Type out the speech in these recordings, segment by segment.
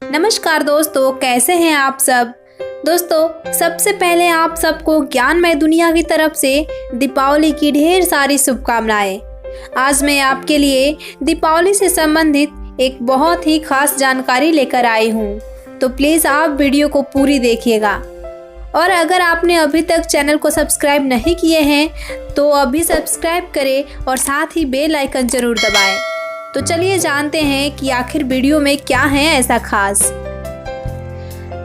नमस्कार दोस्तों, कैसे हैं आप सब। दोस्तों, सबसे पहले आप सबको ज्ञानमय दुनिया की तरफ से दीपावली की ढेर सारी शुभकामनाएं। आज मैं आपके लिए दीपावली से संबंधित एक बहुत ही खास जानकारी लेकर आई हूँ, तो प्लीज़ आप वीडियो को पूरी देखिएगा। और अगर आपने अभी तक चैनल को सब्सक्राइब नहीं किए हैं तो अभी सब्सक्राइब करें और साथ ही बेल आइकन जरूर दबाएं। तो चलिए जानते हैं कि आखिर वीडियो में क्या है ऐसा खास।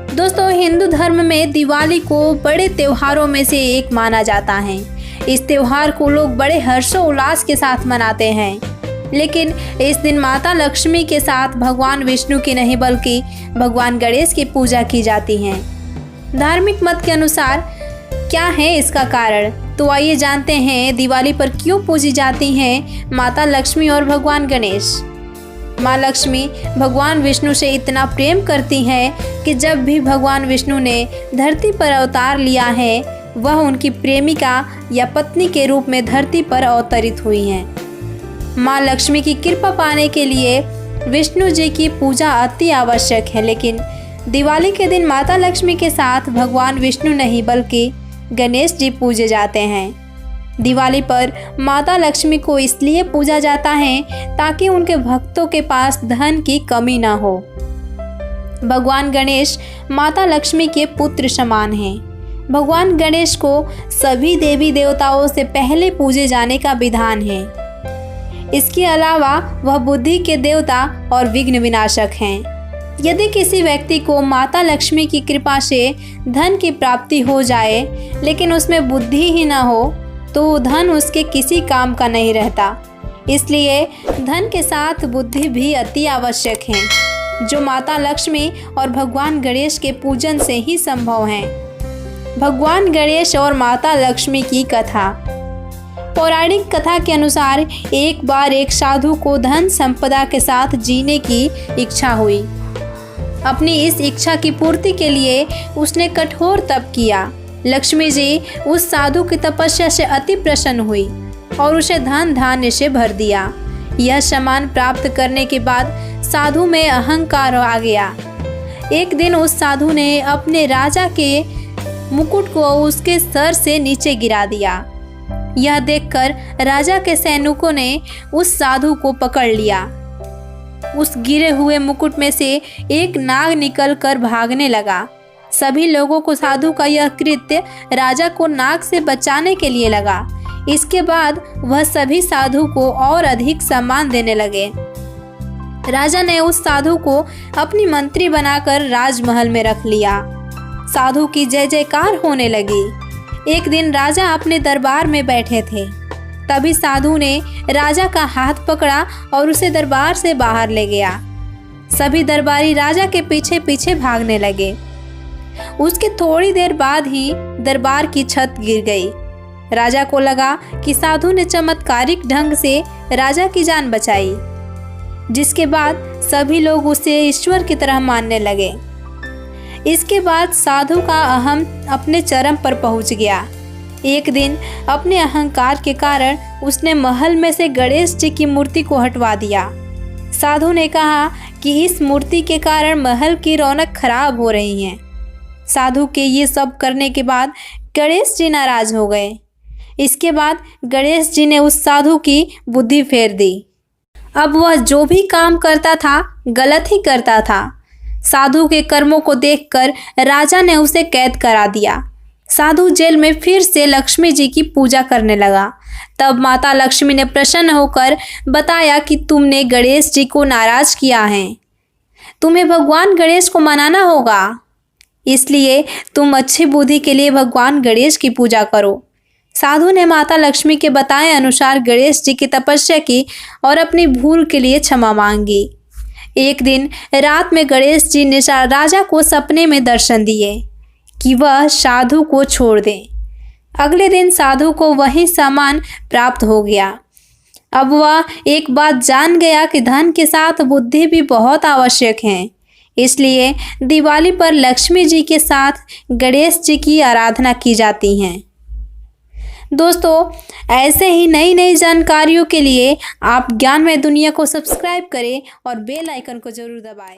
दोस्तों, हिंदू धर्म में दिवाली को बड़े त्योहारों में से एक माना जाता है। इस त्योहार को लोग बड़े हर्षोल्लास के साथ मनाते हैं, लेकिन इस दिन माता लक्ष्मी के साथ भगवान विष्णु की नहीं बल्कि भगवान गणेश की पूजा की जाती है। धार्मिक मत के अनुसार क्या है इसका कारण, तो आइए जानते हैं दिवाली पर क्यों पूजी जाती हैं माता लक्ष्मी और भगवान गणेश। माँ लक्ष्मी भगवान विष्णु से इतना प्रेम करती हैं कि जब भी भगवान विष्णु ने धरती पर अवतार लिया है, वह उनकी प्रेमिका या पत्नी के रूप में धरती पर अवतरित हुई हैं। माँ लक्ष्मी की कृपा पाने के लिए विष्णु जी की पूजा अति आवश्यक है, लेकिन दिवाली के दिन माता लक्ष्मी के साथ भगवान विष्णु नहीं बल्कि गणेश जी पूजे जाते हैं। दिवाली पर माता लक्ष्मी को इसलिए पूजा जाता है ताकि उनके भक्तों के पास धन की कमी ना हो। भगवान गणेश माता लक्ष्मी के पुत्र समान हैं। भगवान गणेश को सभी देवी देवताओं से पहले पूजे जाने का विधान है। इसके अलावा वह बुद्धि के देवता और विघ्न विनाशक हैं। यदि किसी व्यक्ति को माता लक्ष्मी की कृपा से धन की प्राप्ति हो जाए, लेकिन उसमें बुद्धि ही ना हो, तो धन उसके किसी काम का नहीं रहता। इसलिए धन के साथ बुद्धि भी अति आवश्यक है, जो माता लक्ष्मी और भगवान गणेश के पूजन से ही संभव है। भगवान गणेश और माता लक्ष्मी की कथा। पौराणिक कथा के अनुसार एक बार एक साधु को धन संपदा के साथ जीने की इच्छा हुई। अपनी इस इच्छा की पूर्ति के लिए उसने कठोर तप किया। लक्ष्मी जी उस साधु की तपस्या से अति प्रसन्न हुई और उसे धन धान्य से भर दिया। यह सम्मान प्राप्त करने के बाद साधु में अहंकार आ गया। एक दिन उस साधु ने अपने राजा के मुकुट को उसके सर से नीचे गिरा दिया। यह देखकर राजा के सैनिकों ने उस साधु को पकड़ लिया। उस गिरे हुए मुकुट में से एक नाग निकलकर भागने लगा। सभी लोगों को साधु का यह कृत्य राजा को नाग से बचाने के लिए लगा। इसके बाद वह सभी साधु को और अधिक सम्मान देने लगे। राजा ने उस साधु को अपनी मंत्री बनाकर राजमहल में रख लिया। साधु की जय जयकार होने लगी। एक दिन राजा अपने दरबार में बैठे थे, तभी साधु ने राजा का हाथ पकड़ा और उसे दरबार से बाहर ले गया। सभी दरबारी राजा के पीछे पीछे भागने लगे। उसके थोड़ी देर बाद ही दरबार की छत गिर गई। राजा को लगा कि साधु ने चमत्कारिक ढंग से राजा की जान बचाई, जिसके बाद सभी लोग उसे ईश्वर की तरह मानने लगे। इसके बाद साधु का अहम अपने चरम पर पहुंच गया। एक दिन अपने अहंकार के कारण उसने महल में से गणेश जी की मूर्ति को हटवा दिया। साधु ने कहा कि इस मूर्ति के कारण महल की रौनक खराब हो रही है। साधु के ये सब करने के बाद गणेश जी नाराज हो गए। इसके बाद गणेश जी ने उस साधु की बुद्धि फेर दी। अब वह जो भी काम करता था गलत ही करता था। साधु के कर्मों को देखकर राजा ने उसे कैद करा दिया। साधु जेल में फिर से लक्ष्मी जी की पूजा करने लगा। तब माता लक्ष्मी ने प्रसन्न होकर बताया कि तुमने गणेश जी को नाराज किया है, तुम्हें भगवान गणेश को मनाना होगा। इसलिए तुम अच्छी बुद्धि के लिए भगवान गणेश की पूजा करो। साधु ने माता लक्ष्मी के बताए अनुसार गणेश जी की तपस्या की और अपनी भूल के लिए क्षमा मांगी। एक दिन रात में गणेश जी ने राजा को सपने में दर्शन दिए कि वह साधु को छोड़ दें। अगले दिन साधु को वही सामान प्राप्त हो गया। अब वह एक बात जान गया कि धन के साथ बुद्धि भी बहुत आवश्यक है। इसलिए दिवाली पर लक्ष्मी जी के साथ गणेश जी की आराधना की जाती है। दोस्तों, ऐसे ही नई नई जानकारियों के लिए आप ज्ञानमय दुनिया को सब्सक्राइब करें और बेल आइकन को जरूर दबाएं।